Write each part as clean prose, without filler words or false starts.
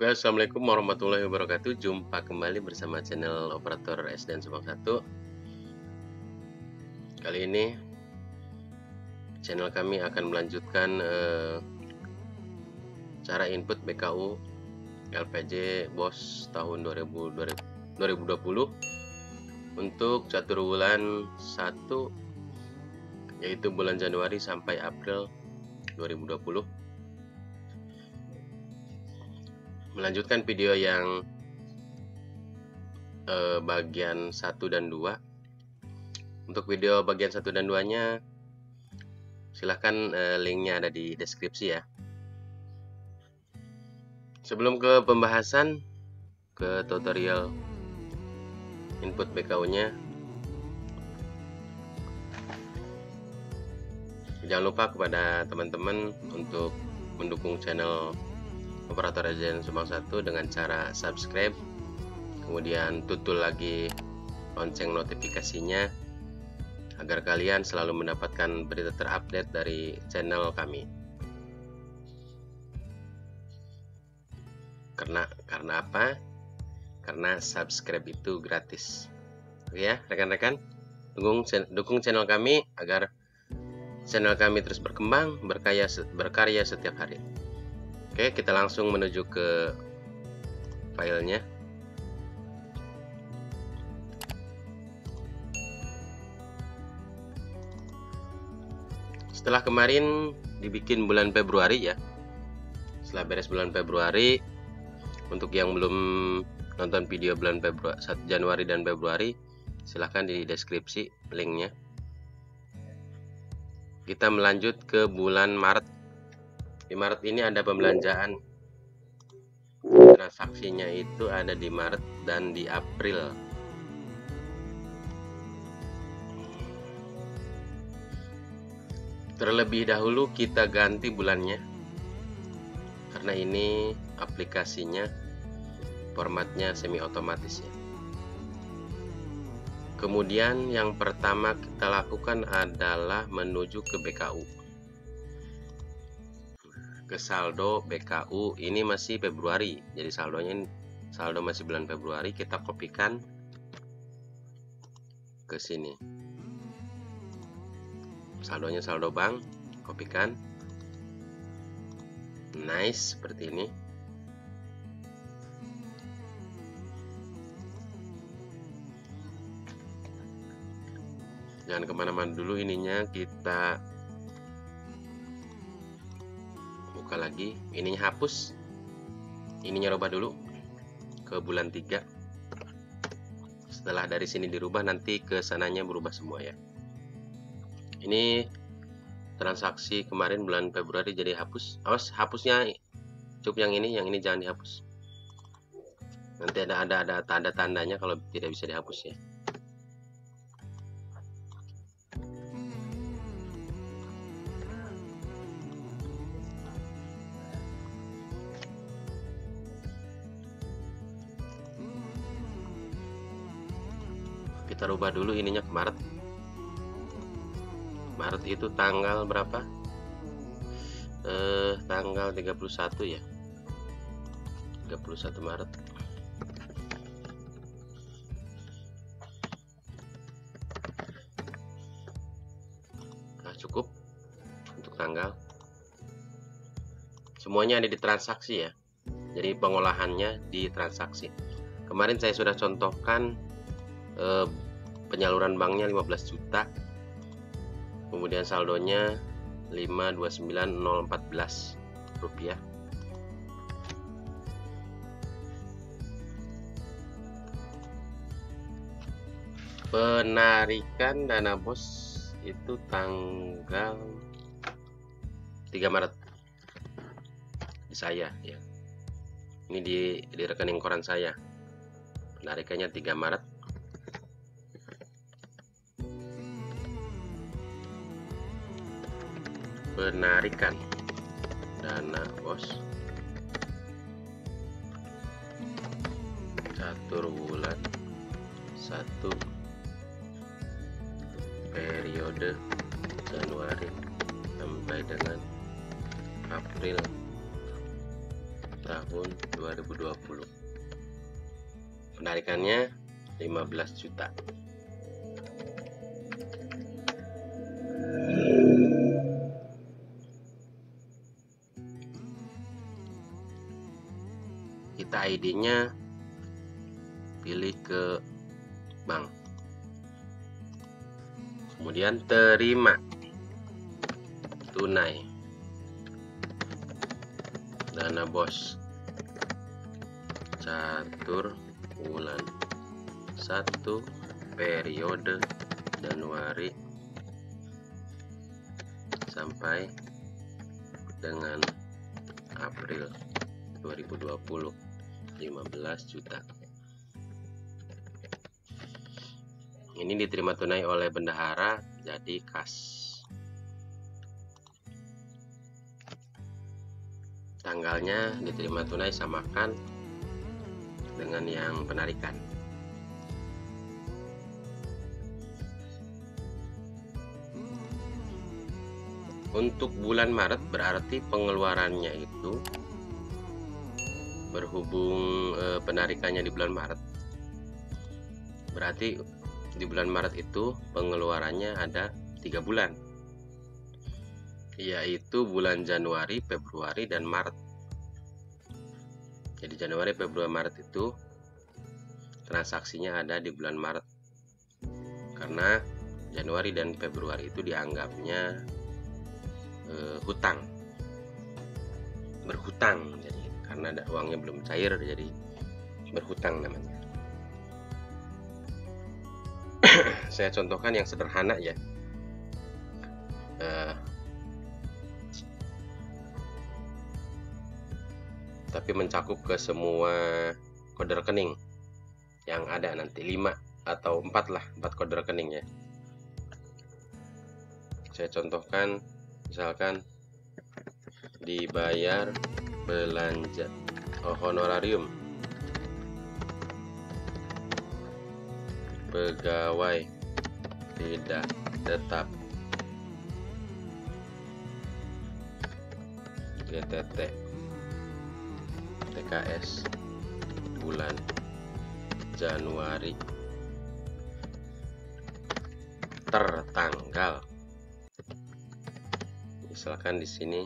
Oke, assalamualaikum warahmatullahi wabarakatuh. Jumpa kembali bersama channel operator SDN Subang 1. Kali ini channel kami akan melanjutkan cara input BKU LPJ BOS tahun 2020 untuk catur bulan 1, yaitu bulan Januari sampai April 2020. Melanjutkan video yang bagian 1 dan 2. Untuk video bagian 1 dan 2 nya silahkan linknya ada di deskripsi ya. Sebelum ke pembahasan, ke tutorial input BKU nya, jangan lupa kepada teman-teman untuk mendukung channel operator SDN Subang 1 dengan cara subscribe, kemudian tutul lagi lonceng notifikasinya agar kalian selalu mendapatkan berita terupdate dari channel kami. Karena apa? Karena subscribe itu gratis. Oke ya, rekan-rekan, dukung channel kami agar channel kami terus berkembang, berkarya setiap hari. Oke, kita langsung menuju ke filenya. Setelah kemarin dibikin bulan Februari ya, setelah beres bulan Februari, untuk yang belum nonton video bulan Februari, 1 Januari dan Februari, silahkan di deskripsi linknya. Kita melanjut ke bulan Maret. Di Maret ini ada pembelanjaan, transaksinya itu ada di Maret dan di April. Terlebih dahulu kita ganti bulannya, karena ini aplikasinya formatnya semi otomatis ya. Kemudian yang pertama kita lakukan adalah menuju ke BKU, ke saldo BKU. Ini masih Februari, jadi saldo masih bulan Februari. Kita kopikan ke sini, saldonya saldo bank, kopikan. Nice, seperti ini. Jangan kemana-mana dulu, ininya kita buka lagi. Ininya hapus, ininya rubah dulu ke bulan 3. Setelah dari sini dirubah, nanti ke sananya berubah semua ya. Ini transaksi kemarin bulan Februari jadi hapus. Awas, hapusnya cukup yang ini jangan dihapus. Nanti ada tanda-tandanya kalau tidak bisa dihapus ya. Kita rubah dulu ininya ke Maret. Maret itu tanggal berapa? Tanggal 31 ya. 31 Maret. Nah, cukup untuk tanggal. Semuanya ada di transaksi ya. Jadi pengolahannya di transaksi. Kemarin saya sudah contohkan penyaluran banknya 15 juta, kemudian saldonya 529.014 rupiah. Penarikan dana BOS itu tanggal 3 Maret di saya ya. Ini di rekening koran saya. Penarikannya 3 Maret. Penarikan dana BOS catur bulan 1 periode Januari sampai dengan April tahun 2020. Penarikannya 15 juta. Kita ID-nya pilih ke bank, kemudian terima tunai dana bos catur bulan 1 periode Januari sampai dengan April 2020, 15 juta. Ini diterima tunai oleh bendahara jadi kas. Tanggalnya diterima tunai samakan dengan yang penarikan. Untuk bulan Maret berarti pengeluarannya itu berhubung penarikannya di bulan Maret, berarti di bulan Maret itu pengeluarannya ada 3 bulan, yaitu bulan Januari, Februari, dan Maret. Jadi Januari, Februari, Maret itu transaksinya ada di bulan Maret, karena Januari dan Februari itu dianggapnya hutang, berhutang. Jadi karena ada uangnya belum cair, jadi berhutang namanya. Saya contohkan yang sederhana ya. Tapi mencakup ke semua kode rekening yang ada nanti, 5 atau 4 lah, 4 kode rekening ya. Saya contohkan misalkan dibayar belanja honorarium pegawai tidak tetap GTT TKS bulan Januari tertanggal, misalkan di sini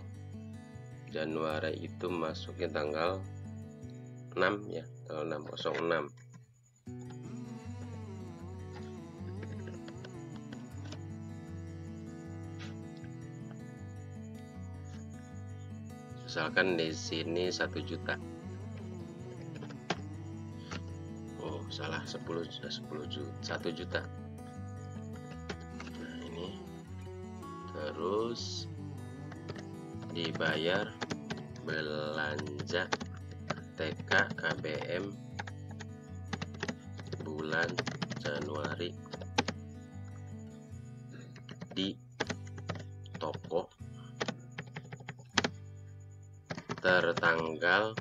Januari itu masuknya tanggal 6 ya, tanggal 6/06. Misalkan di sini 1 juta. Oh, salah, 1 juta. Nah, ini terus dibayar belanja TK KBM bulan Januari di toko tertanggal,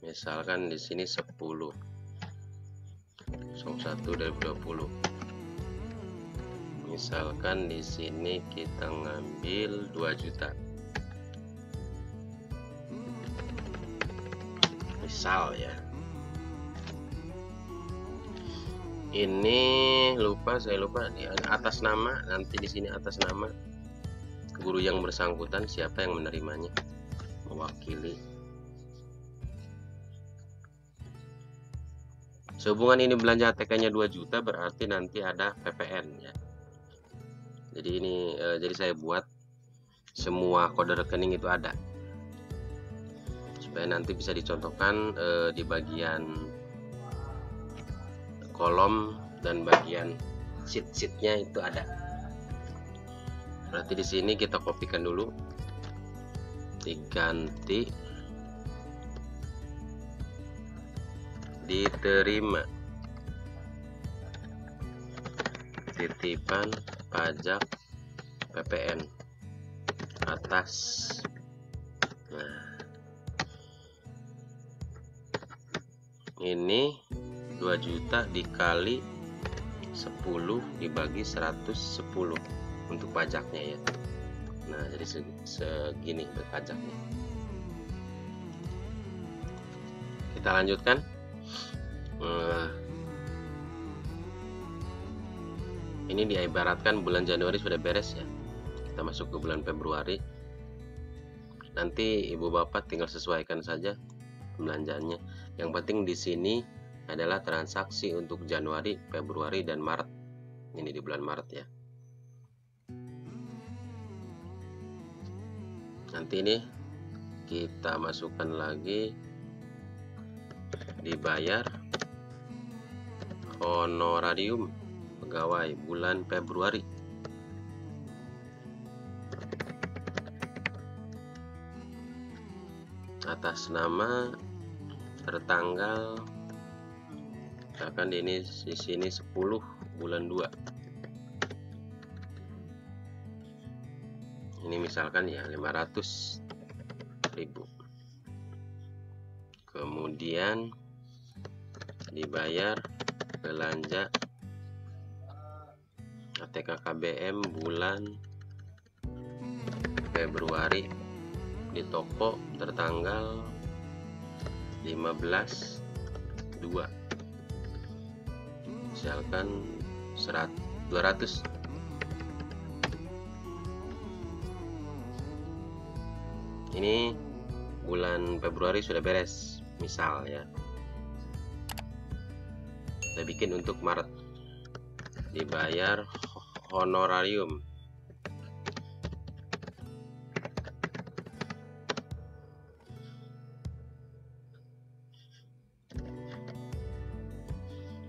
misalkan di sini 10/01/2020. Misalkan di sini kita ngambil 2 juta. Misal ya. Ini saya lupa di atas nama, nanti di sini atas nama guru yang bersangkutan siapa yang menerimanya, mewakili. Sehubungan ini belanja ATK-nya 2 juta, berarti nanti ada PPN ya. Jadi ini jadi saya buat semua kode rekening itu ada, supaya nanti bisa dicontohkan di bagian kolom dan bagian sheet-sheetnya itu ada. Berarti di sini kita kopikan dulu, diganti diterima titipan pajak PPN atas. Nah, ini 2 juta dikali 10 dibagi 110 untuk pajaknya ya. Nah, jadi segini pajaknya. Kita lanjutkan. Ini diibaratkan bulan Januari sudah beres ya. Kita masuk ke bulan Februari. Nanti ibu bapak tinggal sesuaikan saja belanjaannya. Yang penting di sini adalah transaksi untuk Januari, Februari, dan Maret. Ini di bulan Maret ya. Nanti ini kita masukkan lagi dibayar honorarium pegawai bulan Februari. Atas nama tertanggal, misalkan ini di sini 10 bulan 2. Ini misalkan ya 500.000. Kemudian dibayar belanja ATK KBM bulan Februari di toko tertanggal 15/2, misalkan 200. Ini bulan Februari sudah beres, misal ya. Kita bikin untuk Maret, dibayar honorarium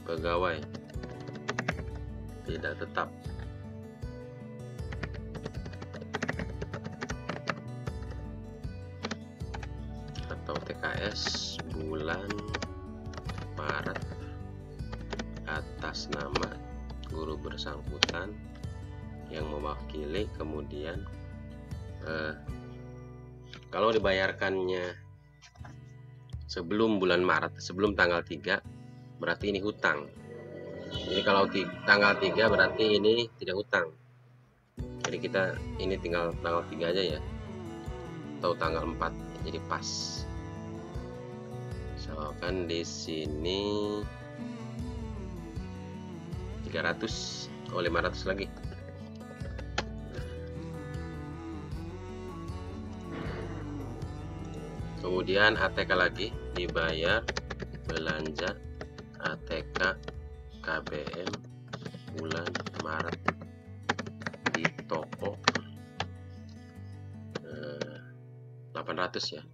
pegawai tidak tetap atau TKS bulan Maret atas nama guru bersangkutan yang mewakili. Kemudian kalau dibayarkannya sebelum bulan Maret, sebelum tanggal 3, berarti ini hutang. Jadi kalau tanggal 3 berarti ini tidak hutang. Jadi kita ini tinggal tanggal 3 aja ya, atau tanggal 4, jadi pas. Misalkan di sini 300, 500 lagi. Kemudian ATK lagi, dibayar belanja ATK KBM bulan Maret di toko 800 ya.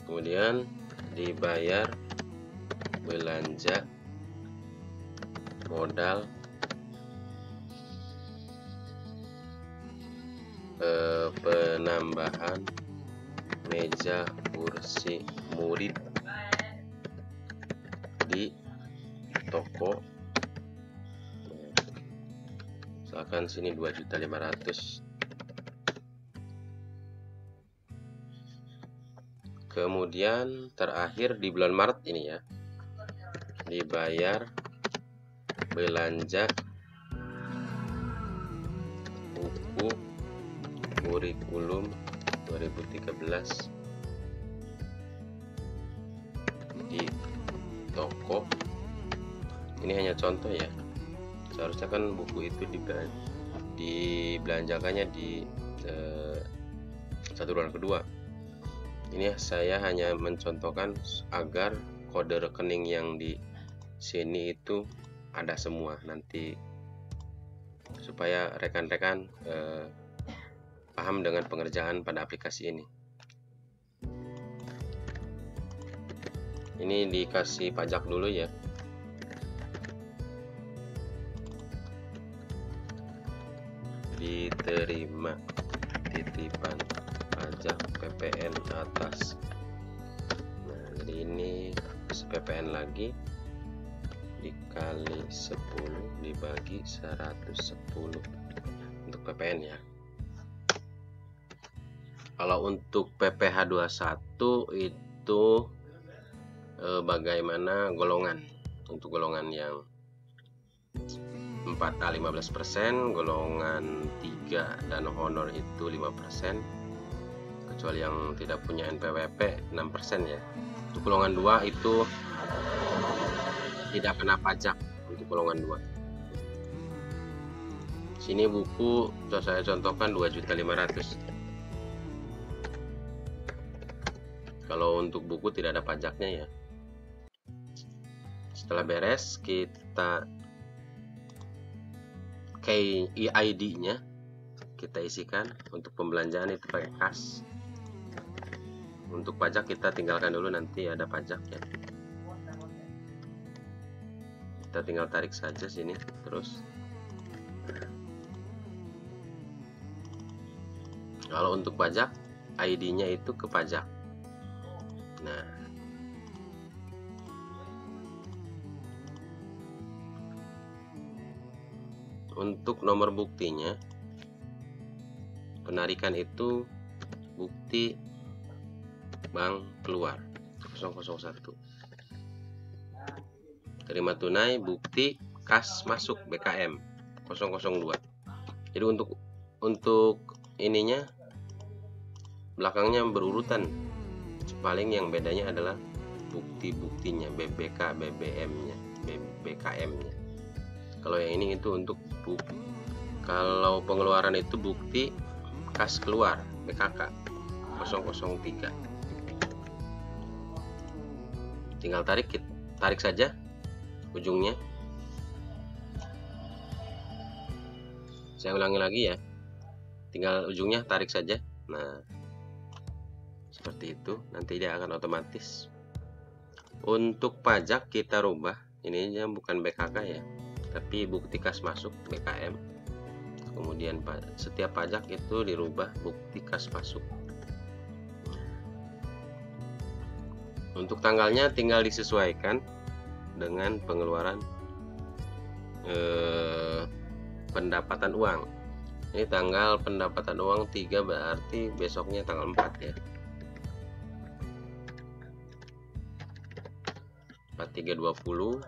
Kemudian dibayar belanja modal penambahan meja kursi murid di toko, misalkan sini 2.500.000. Kemudian terakhir di bulan Maret ini ya, dibayar belanja buku kurikulum 2013 di toko. Ini hanya contoh ya, seharusnya kan buku itu dibelanjakannya di saluran kedua. Ini saya hanya mencontohkan agar kode rekening yang di sini itu ada semua, nanti supaya rekan-rekan paham dengan pengerjaan pada aplikasi ini. Ini dikasih pajak dulu ya. Diterima titipan pajak PPN atas. Nah, jadi ini PPN lagi dikali 10 dibagi 110 untuk PPN ya. Kalau untuk PPh 21 itu bagaimana golongan, untuk golongan yang 4A 15%, golongan 3 dan honor itu 5%, kecuali yang tidak punya NPWP 6% ya. Untuk golongan 2 itu tidak kena pajak untuk golongan 2. Sini buku saya contohkan 2.500.000. Kalau untuk buku tidak ada pajaknya ya. Setelah beres, kita KID-nya kita isikan. Untuk pembelanjaan itu pakai kas. Untuk pajak kita tinggalkan dulu, nanti ada pajak ya. Kita tinggal tarik saja sini terus. Kalau untuk pajak, ID-nya itu ke pajak. Nah, untuk nomor buktinya, penarikan itu bukti bank keluar 001. Terima tunai bukti kas masuk BKM 002. Jadi untuk ininya belakangnya berurutan. Paling yang bedanya adalah bukti-buktinya, BBK, BBM-nya, BKM-nya. Kalau yang ini itu untuk kalau pengeluaran itu bukti kas keluar, BKK 003. Tinggal tarik saja ujungnya. Saya ulangi lagi ya. Tinggal ujungnya tarik saja. Nah, seperti itu, nanti dia akan otomatis. Untuk pajak kita rubah, ini bukan BKK ya, tapi bukti kas masuk BKM. Kemudian setiap pajak itu dirubah bukti kas masuk. Untuk tanggalnya tinggal disesuaikan dengan pengeluaran pendapatan uang. Ini tanggal pendapatan uang 3, berarti besoknya tanggal 4 ya. 4320,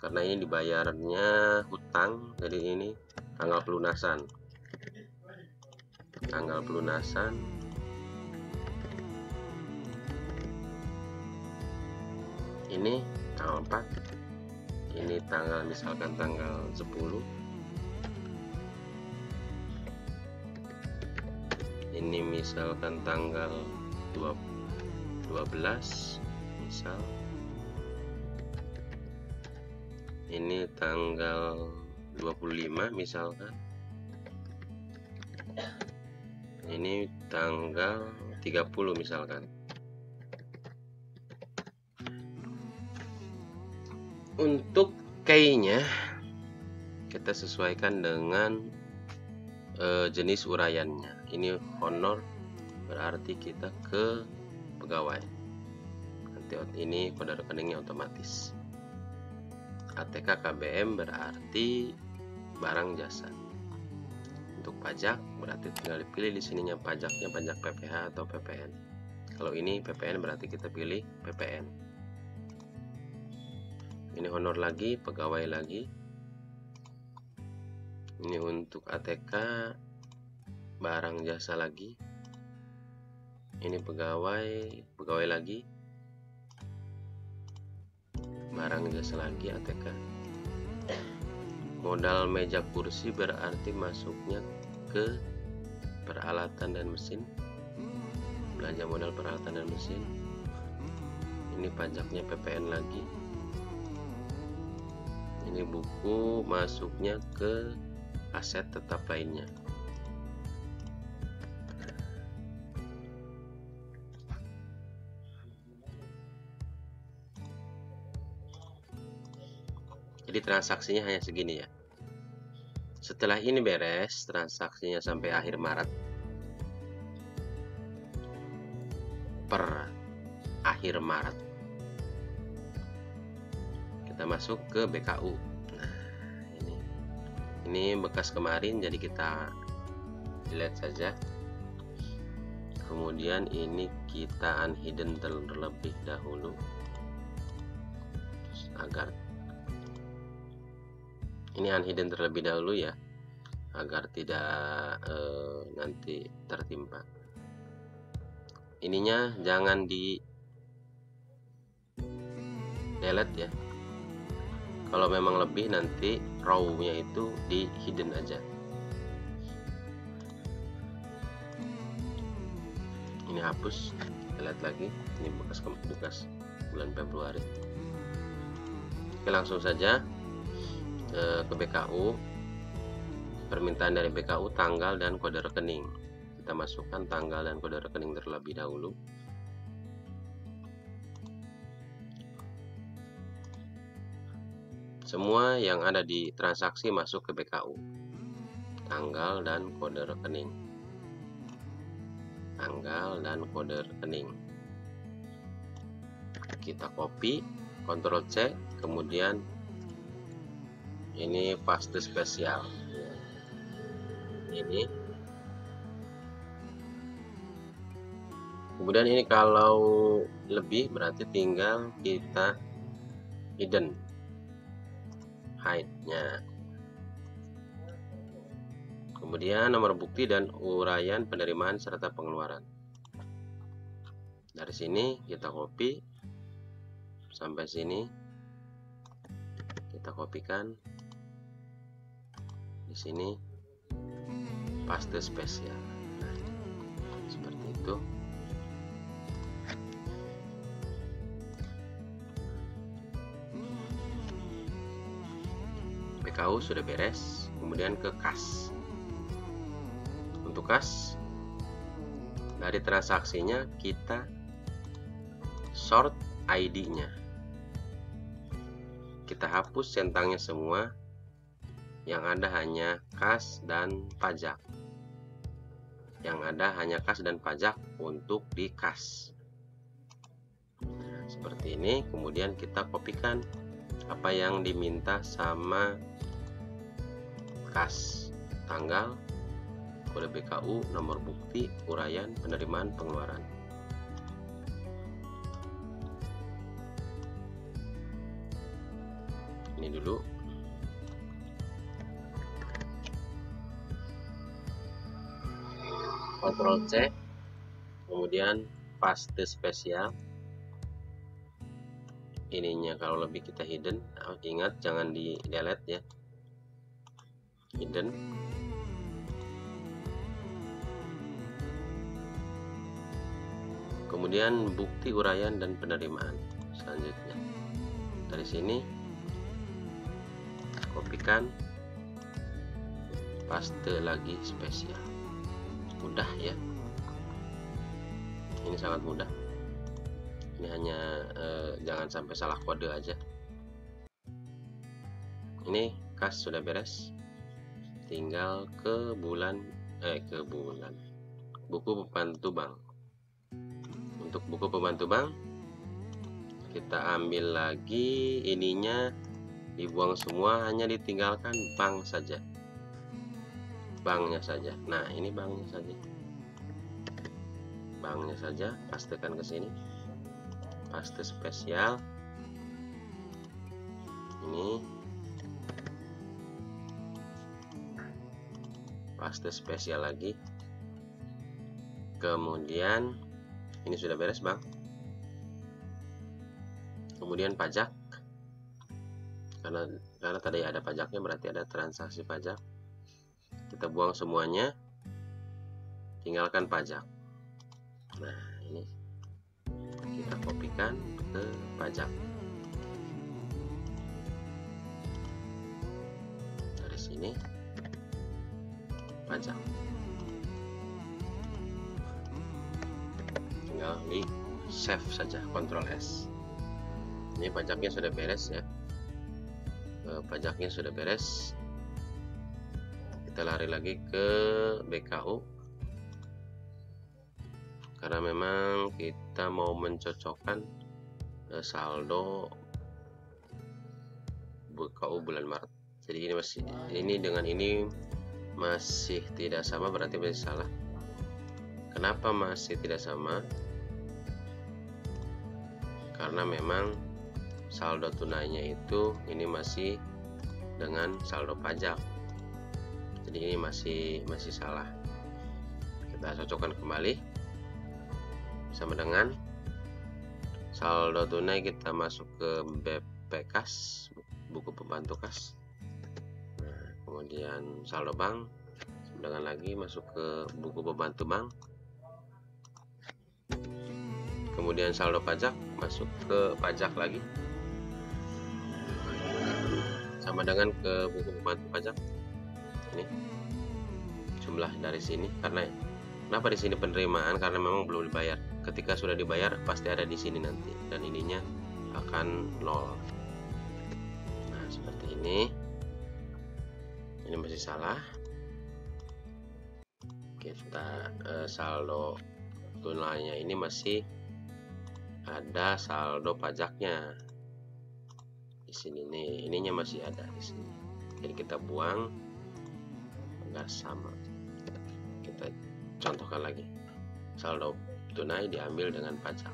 karena ini dibayarnya hutang, jadi ini tanggal pelunasan. Tanggal pelunasan ini tanggal 4. Ini tanggal misalkan tanggal 10. Ini misalkan tanggal 12 misal. Ini tanggal 25 misalkan. Ini tanggal 30 misalkan. Untuk key-nya kita sesuaikan dengan jenis uraiannya. Ini honor, berarti kita ke pegawai. Nanti ini kode rekeningnya otomatis. ATK KBM berarti barang jasa. Untuk pajak berarti tinggal dipilih di sininya pajaknya, pajak PPH atau PPN. Kalau ini PPN berarti kita pilih PPN. Ini honor lagi, pegawai lagi. Ini untuk ATK barang jasa lagi. Ini pegawai lagi, barang jasa lagi, ATK. Modal meja kursi berarti masuknya ke peralatan dan mesin. Belanja modal peralatan dan mesin. Ini pajaknya PPN lagi. Ini buku masuknya ke aset tetap lainnya. Jadi transaksinya hanya segini ya. Setelah ini beres, transaksinya sampai akhir Maret. Per akhir Maret kita masuk ke BKU. Nah, ini bekas kemarin, jadi kita delete saja. Kemudian ini kita unhidden terlebih dahulu agar Ini unhidden terlebih dahulu ya, agar tidak nanti tertimpa. Ininya jangan di delete ya. Kalau memang lebih, nanti row-nya itu di hidden aja. Ini hapus, kita lihat lagi. Ini bekas bulan Februari. Oke, langsung saja ke BKU. Permintaan dari BKU tanggal dan kode rekening. Kita masukkan tanggal dan kode rekening terlebih dahulu. Semua yang ada di transaksi masuk ke BKU. Tanggal dan kode rekening. Tanggal dan kode rekening. Kita copy, Ctrl C, kemudian ini paste spesial. Ini. Kemudian ini kalau lebih berarti tinggal kita hidden. Hide-nya. Kemudian nomor bukti dan uraian penerimaan serta pengeluaran. Dari sini kita copy sampai sini, kita kopikan di sini, paste spesial. Nah, seperti itu. BKU sudah beres, kemudian ke kas. Untuk kas, dari transaksinya kita sort ID-nya. Kita hapus centangnya semua, yang ada hanya kas dan pajak. Yang ada hanya kas dan pajak untuk di kas. Nah, seperti ini, kemudian kita kopikan apa yang diminta sama kas, tanggal, kode BKU, nomor bukti, uraian, penerimaan, pengeluaran. Ini dulu. Ctrl C, kemudian paste spesial. Ininya kalau lebih kita hidden, ingat jangan di delete ya. Hidden. Kemudian bukti uraian dan penerimaan. Selanjutnya dari sini kopikan, paste lagi spesial. Mudah ya, ini sangat mudah. Ini hanya jangan sampai salah kode aja. Ini kas sudah beres, tinggal ke bulan buku pembantu bank. Untuk buku pembantu bank kita ambil lagi, ininya dibuang semua, hanya ditinggalkan bank saja, banknya saja. Nah, ini banknya saja, banknya saja, pastekan ke sini, paste spesial. Ini paste spesial lagi. Kemudian ini sudah beres bang. Kemudian pajak, karena tadi ada pajaknya, berarti ada transaksi pajak. Kita buang semuanya, tinggalkan pajak. Nah, ini kita kopikan ke pajak. Dari sini pajak, tinggal di save saja, Ctrl S. Ini pajaknya sudah beres ya, pajaknya sudah beres. Kita lari lagi ke BKU, karena memang kita mau mencocokkan saldo BKU bulan Maret. Jadi ini masih, ini dengan ini masih tidak sama, berarti masih salah. Kenapa masih tidak sama? Karena memang saldo tunainya itu ini masih dengan saldo pajak. Jadi ini masih salah. Kita cocokkan kembali sama dengan saldo tunai. Kita masuk ke BP kas, buku pembantu kas. Nah, kemudian saldo bank, dengan lagi masuk ke buku pembantu bank. Kemudian saldo pajak, masuk ke pajak lagi, sama dengan ke buku pembantu pajak. Ini jumlah dari sini, karena kenapa di sini penerimaan, karena memang belum dibayar. Ketika sudah dibayar pasti ada di sini nanti, dan ininya akan 0. Nah, seperti ini. Ini masih salah. Kita saldo tunainya ini masih ada saldo pajaknya di sini nih, ininya masih ada di sini. Jadi kita buang agar sama. Kita contohkan lagi, saldo tunai diambil dengan pajak.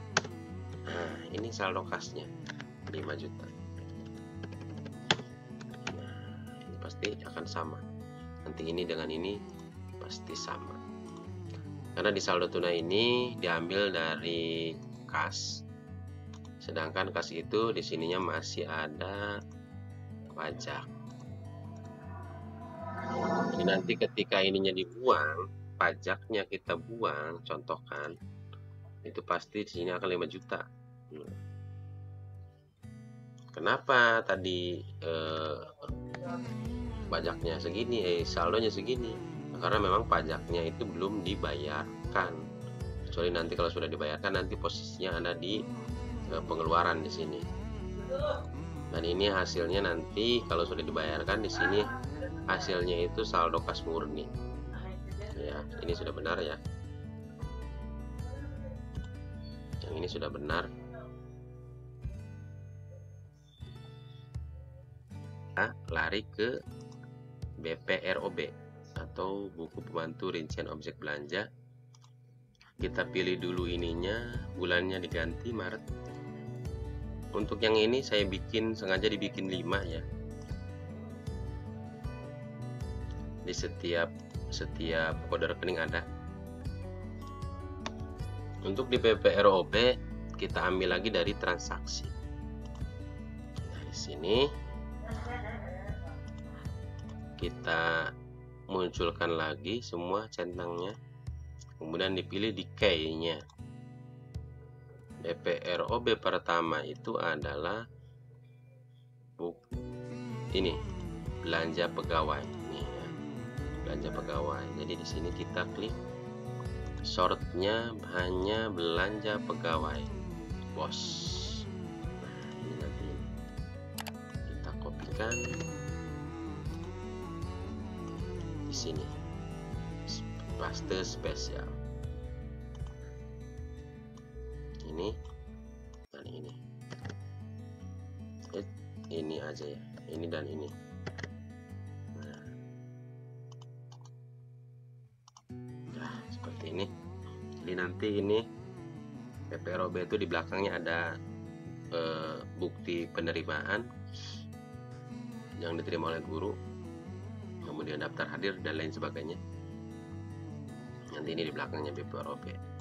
Nah, ini saldo kasnya 5 juta. Nah, ini pasti akan sama. Nanti ini dengan ini pasti sama. Karena di saldo tunai ini diambil dari kas, sedangkan kas itu di sininya masih ada pajak. Jadi nanti ketika ininya dibuang, pajaknya kita buang, contohkan, itu pasti di sini akan 5 juta. Kenapa tadi pajaknya segini, saldonya segini? Karena memang pajaknya itu belum dibayarkan. Kecuali nanti kalau sudah dibayarkan, nanti posisinya ada di pengeluaran di sini. Dan ini hasilnya nanti kalau sudah dibayarkan, di sini hasilnya itu saldo kas murni. Ya, ini sudah benar ya. Yang ini sudah benar. Nah, lari ke BPROB atau buku pembantu rincian objek belanja. Kita pilih dulu ininya, bulannya diganti Maret. Untuk yang ini saya sengaja dibikin 5 ya. Di setiap kode rekening ada. Untuk di BPROB kita ambil lagi dari transaksi. Dari sini kita munculkan lagi semua centangnya, kemudian dipilih di key-nya. BPROB pertama itu adalah ini belanja pegawai. Nih ya, belanja pegawai. Jadi di sini kita klik shortnya hanya belanja pegawai, bos. Nah, ini nanti kita kopikan di sini, paste spesial. Ini dan ini aja ya, ini dan ini. Nah, seperti ini. Jadi nanti ini BPROB itu di belakangnya ada bukti penerimaan yang diterima oleh guru, kemudian daftar hadir dan lain sebagainya. Nanti ini di belakangnya BPROB.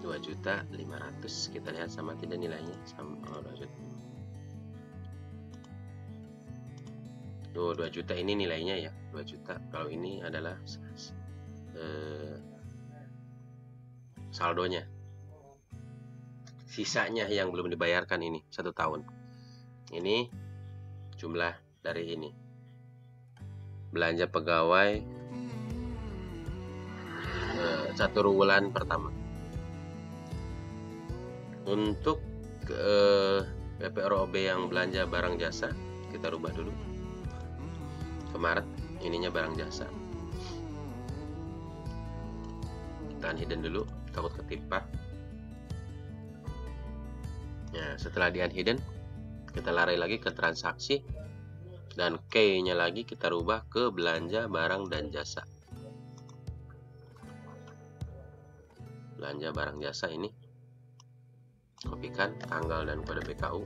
2.500.000, kita lihat sama tidak nilainya, sama 2 juta. 2 juta ini nilainya ya, 2 juta. Kalau ini adalah saldonya, sisanya yang belum dibayarkan ini 1 tahun. Ini jumlah dari ini, belanja pegawai 1 bulan pertama. Untuk BPROB yang belanja barang jasa, kita rubah dulu ke Maret, ininya barang jasa. Kita unhidden dulu, takut ketimpa. Nah, setelah di unhidden, kita lari lagi ke transaksi, dan key-nya lagi kita rubah ke belanja barang dan jasa. Belanja barang jasa ini, kopikan tanggal dan kode PKU.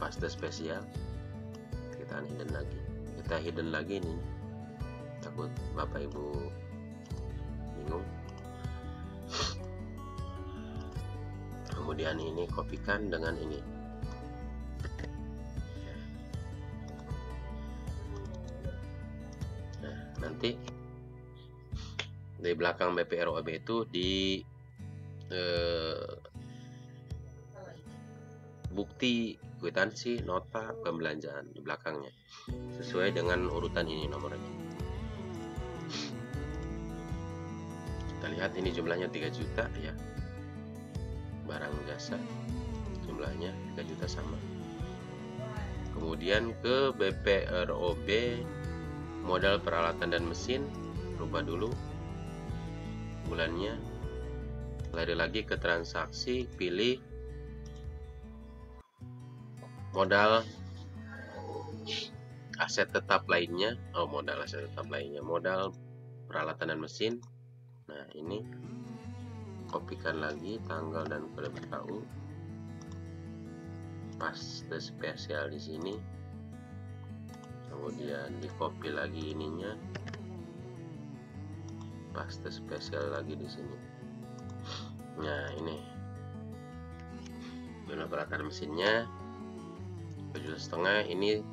paste spesial, kita hidden lagi ini, takut bapak ibu bingung. Kemudian ini kopikan dengan ini. Nah, nanti di belakang BPROB itu di bukti kwitansi nota pembelanjaan di belakangnya sesuai dengan urutan ini nomornya. Kita lihat ini jumlahnya 3 juta ya, barang jasa jumlahnya 3 juta sama. Kemudian ke BPROB modal peralatan dan mesin, rubah dulu bulannya, lari lagi ke transaksi, pilih modal aset tetap lainnya, modal aset tetap lainnya, modal peralatan dan mesin. Nah, ini kopikan lagi tanggal dan kode BKU, paste spesial di sini, kemudian di copy lagi ininya, paste spesial lagi di sini. Nah, ini modal peralatan mesinnya 2,5 juta. Ini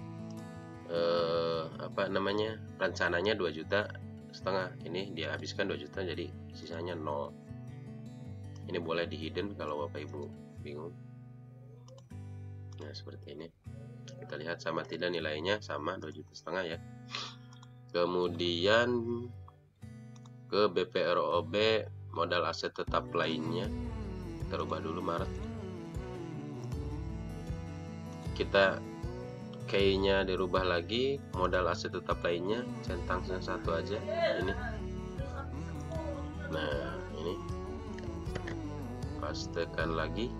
rencananya 2,5 juta, ini dia habiskan 2 juta, jadi sisanya 0. Ini boleh di hidden kalau bapak ibu bingung. Nah, seperti ini kita lihat sama tidak nilainya, sama 2,5 juta ya. Kemudian ke BPROB modal aset tetap lainnya, kita rubah dulu Maret, kita key-nya dirubah lagi, modal aset tetap lainnya centang satu aja ini. Nah, ini pastekan lagi,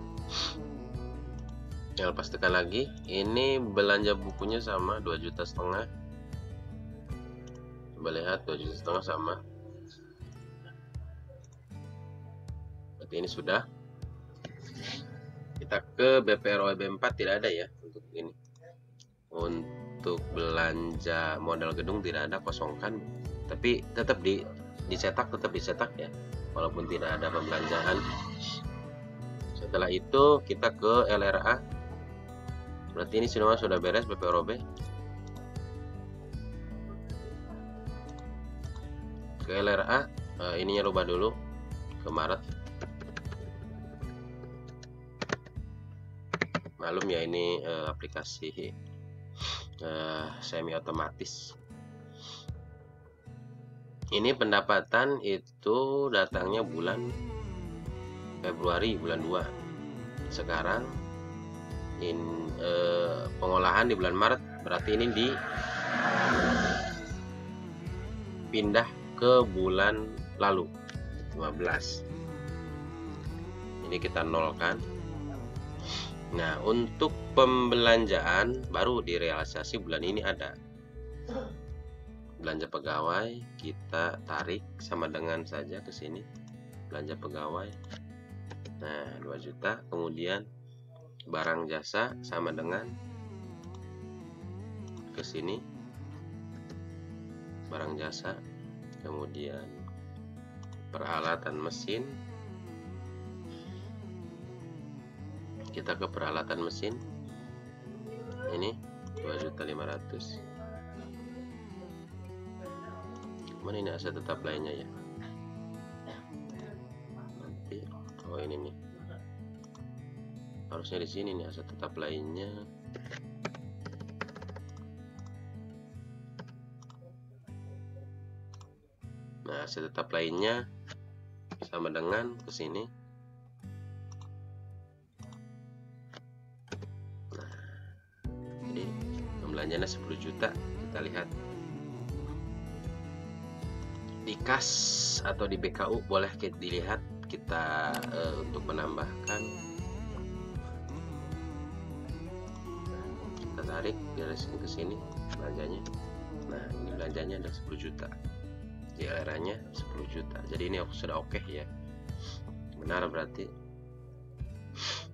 pastekan lagi. Ini belanja bukunya sama 2,5 juta. Coba lihat 2,5 juta sama. Berarti ini sudah. Kita ke BPROB 4 tidak ada ya untuk ini. Untuk belanja modal gedung tidak ada, kosongkan. Tapi tetap dicetak ya, walaupun tidak ada pembelanjaan. Setelah itu kita ke LRA. Berarti ini semua sudah beres BPROB. Ke LRA, ininya rubah dulu ke Maret. Malum ya, ini aplikasi semi otomatis. Ini pendapatan itu datangnya bulan Februari, bulan 2. Sekarang pengolahan di bulan Maret, berarti ini pindah ke bulan lalu 15. Ini kita nolkan. Nah, untuk pembelanjaan baru direalisasi bulan ini ada. Belanja pegawai kita tarik sama dengan saja ke sini. Belanja pegawai. Nah, 2 juta. Kemudian barang jasa sama dengan ke sini. Barang jasa. Kemudian peralatan mesin. Kita ke peralatan mesin, ini 2.500.000. Mana ini aset tetap lainnya ya? Nanti, ini nih, harusnya di sini nih aset tetap lainnya. Nah, aset tetap lainnya sama dengan ke sini. Belanjanya 10 juta. Kita lihat di kas atau di BKU, boleh dilihat kita untuk menambahkan. Kita tarik dari sini ke sini belanjanya. Nah, ini belanjanya ada 10 juta, JLR-nya 10 juta. Jadi ini sudah oke ya, benar berarti.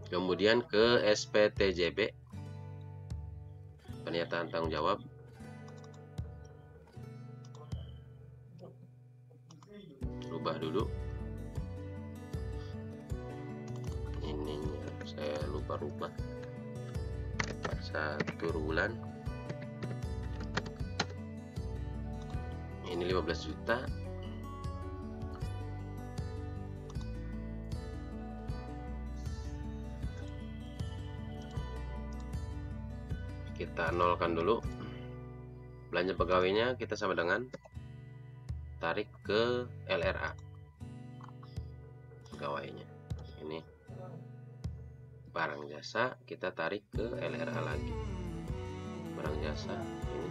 Kemudian ke SPTJB. pernyataan tanggung jawab. Rubah dulu. Ininya saya lupa rubah. 1 bulan. Ini 15 juta. Kita nolkan dulu. Belanja pegawainya kita sama dengan tarik ke LRA pegawainya. Ini barang jasa kita tarik ke LRA lagi. Barang jasa ini.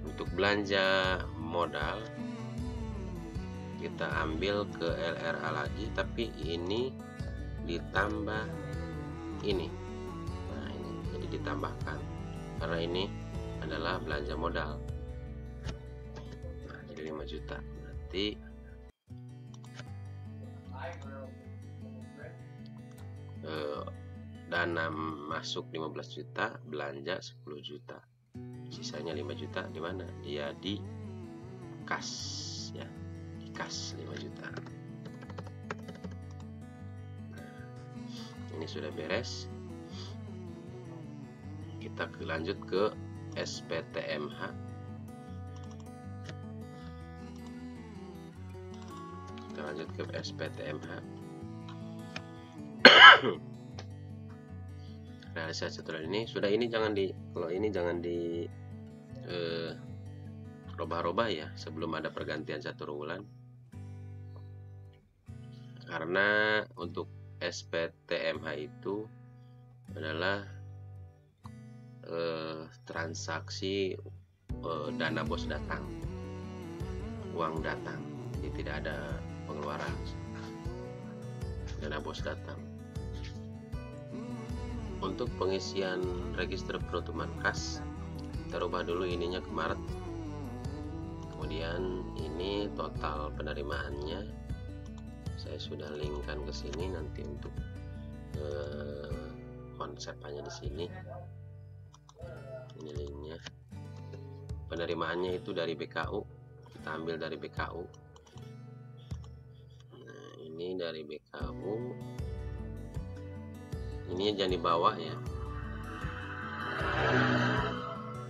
Untuk belanja modal kita ambil ke LRA lagi, tapi ini ditambah ini. Nah, ini jadi ditambahkan karena ini adalah belanja modal. Nah, jadi 5 juta. Berarti dana masuk 15 juta, belanja 10 juta. Sisanya 5 juta di mana? Dia di kas ya. Di kas 5 juta. Ini sudah beres. Kita lanjut ke SPTMH. Kita lanjut ke SPTMH. Realisasi total ini sudah, ini jangan di, kalau ini jangan di robah-robah ya sebelum ada pergantian 1 bulan, karena untuk SPTMH itu adalah transaksi dana bos datang, uang datang, jadi tidak ada pengeluaran, dana bos datang. Untuk pengisian register penutupan kas kita rubah dulu ininya ke Maret, kemudian ini total penerimaannya saya sudah linkkan ke sini nanti untuk konsepnya di sini. Ini linknya. Penerimaannya itu dari BKU, kita ambil dari BKU. Nah, ini dari BKU. Ini jangan dibawa ya,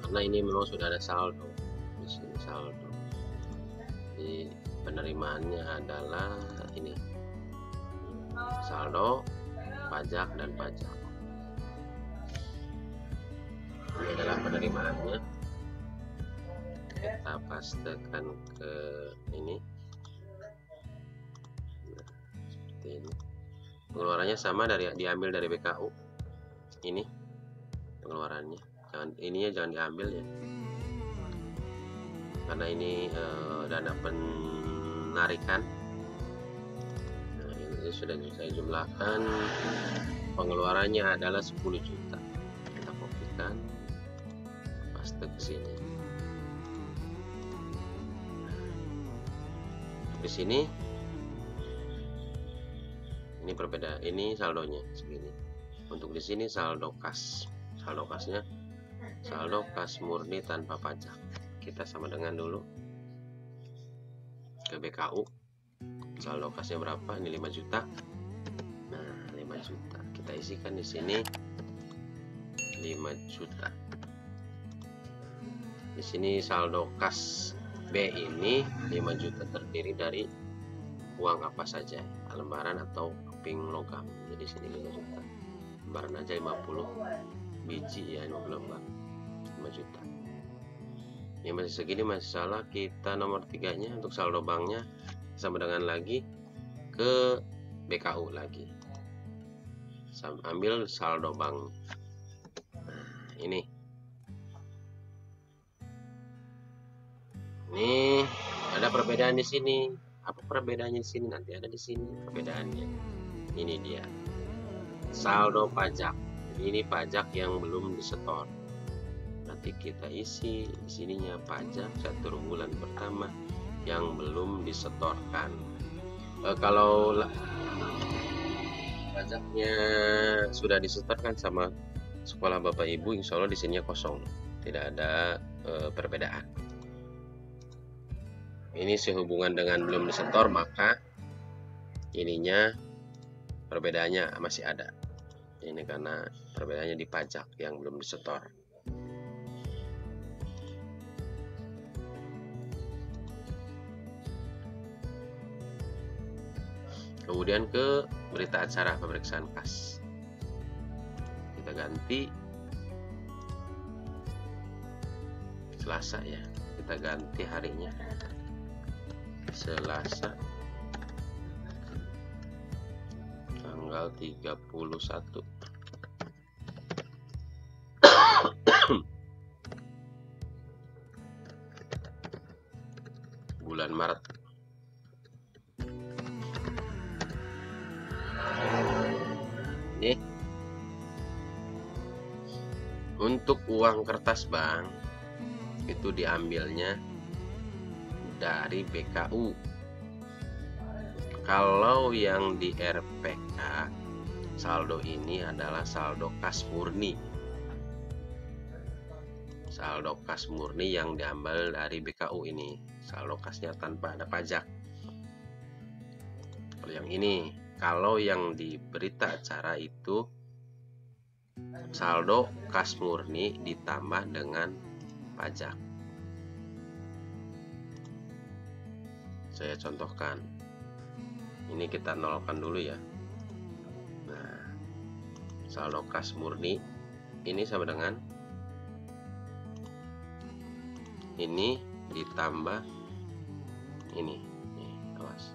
karena ini memang sudah ada saldo di sini, saldo. Jadi penerimaannya adalah ini, saldo, pajak dan pajak. Ini adalah penerimaannya. Kita pastekan ke ini. Nah, seperti ini. Pengeluarannya sama, dari diambil dari BKU. Ini pengeluarannya. Ininya jangan diambil ya. Karena ini dana penarikan. Nah, ini sudah saya jumlahkan. Pengeluarannya adalah 10 juta. Kita kopikan, paste ke sini. Di sini ini berbeda, ini saldonya segini. Untuk di sini saldo kas, saldo kasnya saldo kas murni tanpa pajak. Kita sama dengan dulu ke BKU, saldo kasnya berapa? Ini 5 juta. Nah, 5 juta kita isikan di sini, 5 juta. Di sini saldo kas B ini 5 juta terdiri dari uang apa saja, lembaran atau keping logam. Jadi sini 5 juta, lembaran aja 50 biji ya, 50 lembar, 5 juta. Ini masih segini, masih salah. Kita nomor 3-nya untuk saldo banknya sama dengan lagi ke BKU lagi, ambil saldo bank. Nah, ini ada perbedaan di sini. Apa perbedaannya di sini? Nanti ada di sini perbedaannya. Ini dia saldo pajak. Ini pajak yang belum disetor. Nanti kita isi di sininya pajak 1 bulan pertama yang belum disetorkan. Kalau pajaknya sudah disetorkan sama sekolah Bapak Ibu, insya Allah di sini kosong, tidak ada perbedaan. Ini sehubungan dengan belum disetor, maka ininya perbedaannya masih ada. Ini karena perbedaannya di pajak yang belum disetor. Kemudian ke berita acara pemeriksaan kas, kita ganti Selasa ya, kita ganti harinya Selasa tanggal 31 bulan Maret. Ini untuk uang kertas bank itu diambilnya dari BKU. Kalau yang di RPK saldo ini adalah saldo kas murni. Saldo kas murni yang diambil dari BKU ini, saldo kasnya tanpa ada pajak. Kalau yang ini, kalau yang di berita acara itu saldo kas murni ditambah dengan pajak. Saya contohkan. Ini kita nolkan dulu ya. Nah, saldo kas murni ini sama dengan ini ditambah ini. Nih, awas.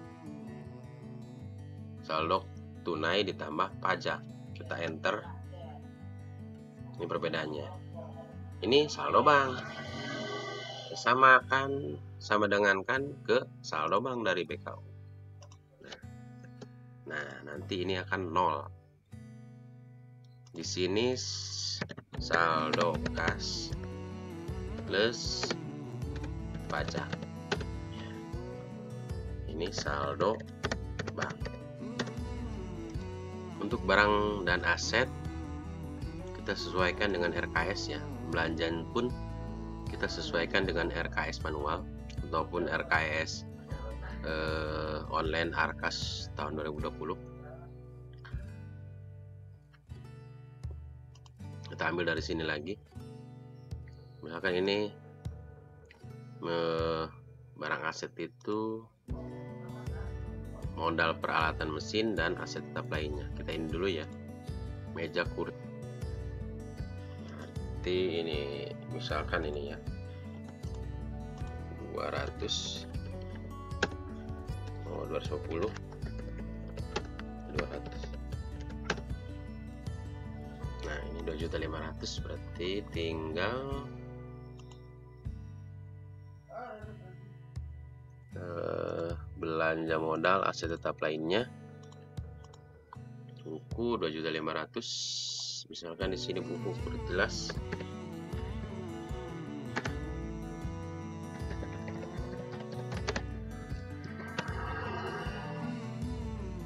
Saldo tunai ditambah pajak. Kita enter. Ini perbedaannya. Ini saldo bank. Sama dengan kan ke saldo bank dari BKU. Nah, nanti ini akan 0. Di sini saldo kas plus pajak. Ini saldo bank. Untuk barang dan aset kita sesuaikan dengan RKS ya. Belanjaan pun kita sesuaikan dengan RKS manual ataupun RKS online Arkas tahun 2020. Kita ambil dari sini lagi. Misalkan ini barang aset itu modal peralatan mesin dan aset tetap lainnya. Kita ini dulu ya, meja kursi. Nanti ini misalkan ini ya 200 250 200. Nah, ini 2.500.000 berarti tinggal belanja modal aset tetap lainnya. Buku 2.500.000. Misalkan di sini buku berjelas.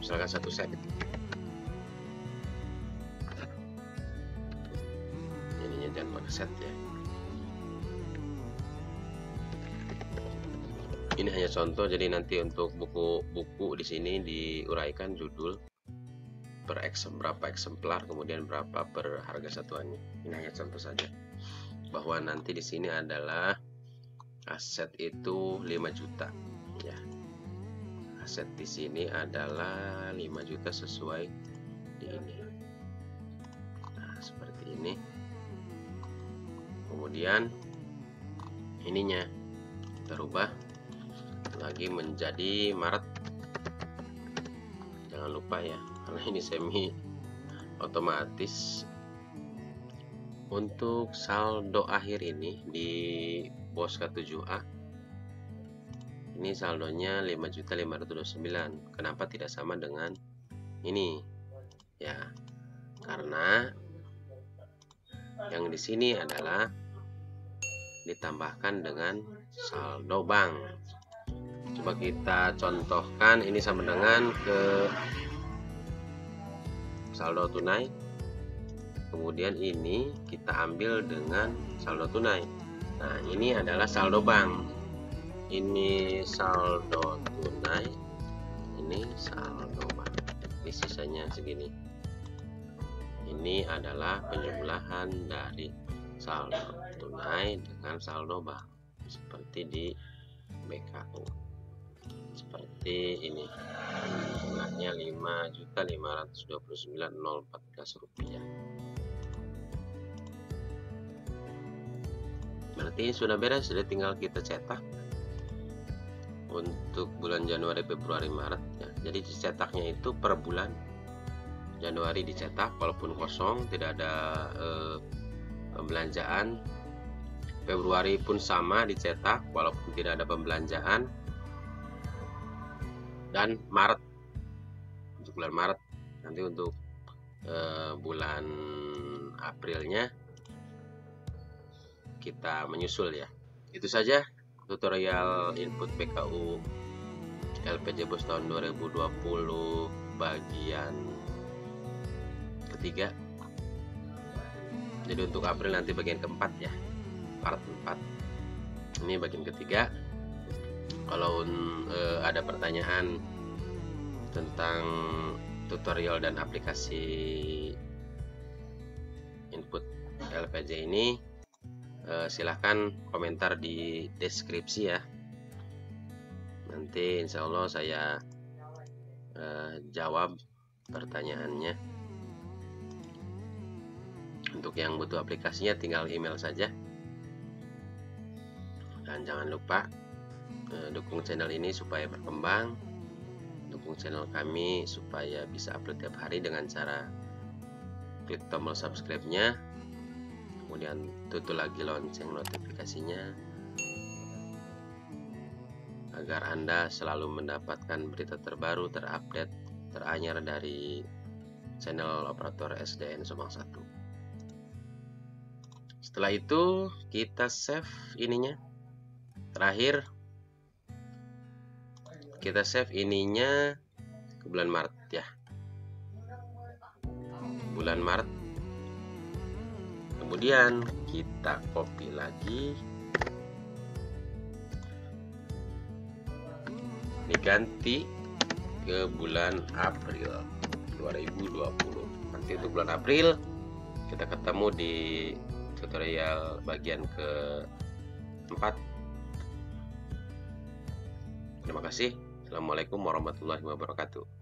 Misalkan 1 set. Ininya jangan pakai set ya. Ini hanya contoh, jadi nanti untuk buku di sini diuraikan judul per berapa eksemplar, kemudian berapa per harga satuannya. Ini hanya contoh saja bahwa nanti di sini adalah aset itu 5 juta ya. Aset di sini adalah 5 juta sesuai di ini. Nah, seperti ini. Kemudian ininya kita rubah lagi menjadi Maret. Jangan lupa ya, karena ini semi otomatis. Untuk saldo akhir ini di Boska 7A ini saldonya 5.529.000. Kenapa tidak sama dengan ini ya? Karena yang di sini adalah ditambahkan dengan saldo bank. Coba kita contohkan, ini sama dengan ke saldo tunai, kemudian ini kita ambil dengan saldo tunai. Nah, ini adalah saldo bank, ini saldo tunai, ini saldo bank. Ini sisanya segini. Ini adalah penjumlahan dari saldo tunai dengan saldo bank, seperti di BKU, seperti ini. Jumlahnya 5.529.014 rupiah. Berarti sudah beres, sudah tinggal kita cetak untuk bulan Januari, Februari, Maret ya. Jadi dicetaknya itu per bulan. Januari dicetak walaupun kosong, tidak ada pembelanjaan. Februari pun sama dicetak walaupun tidak ada pembelanjaan. Dan Maret, untuk bulan Maret. Nanti untuk bulan Aprilnya kita menyusul ya. Itu saja tutorial input BKU LPJ Bos tahun 2020 bagian ketiga. Jadi untuk April nanti bagian keempat ya, part 4. Ini bagian ketiga. Kalau ada pertanyaan tentang tutorial dan aplikasi input LPJ ini, silahkan komentar di deskripsi ya. Nanti insya Allah saya jawab pertanyaannya. Untuk yang butuh aplikasinya tinggal email saja. Dan jangan lupa dukung channel ini supaya berkembang, dukung channel kami supaya bisa upload tiap hari dengan cara klik tombol subscribe-nya, kemudian tutup lagi lonceng notifikasinya agar Anda selalu mendapatkan berita terbaru, terupdate, teranyar dari channel operator SDN Subang 1. Setelah itu kita save ininya. Terakhir kita save ininya ke bulan Maret ya. Bulan Maret. Kemudian kita copy lagi. Diganti ke bulan April 2020. Nanti untuk bulan April kita ketemu di tutorial bagian keempat. Terima kasih. Assalamualaikum warahmatullahi wabarakatuh.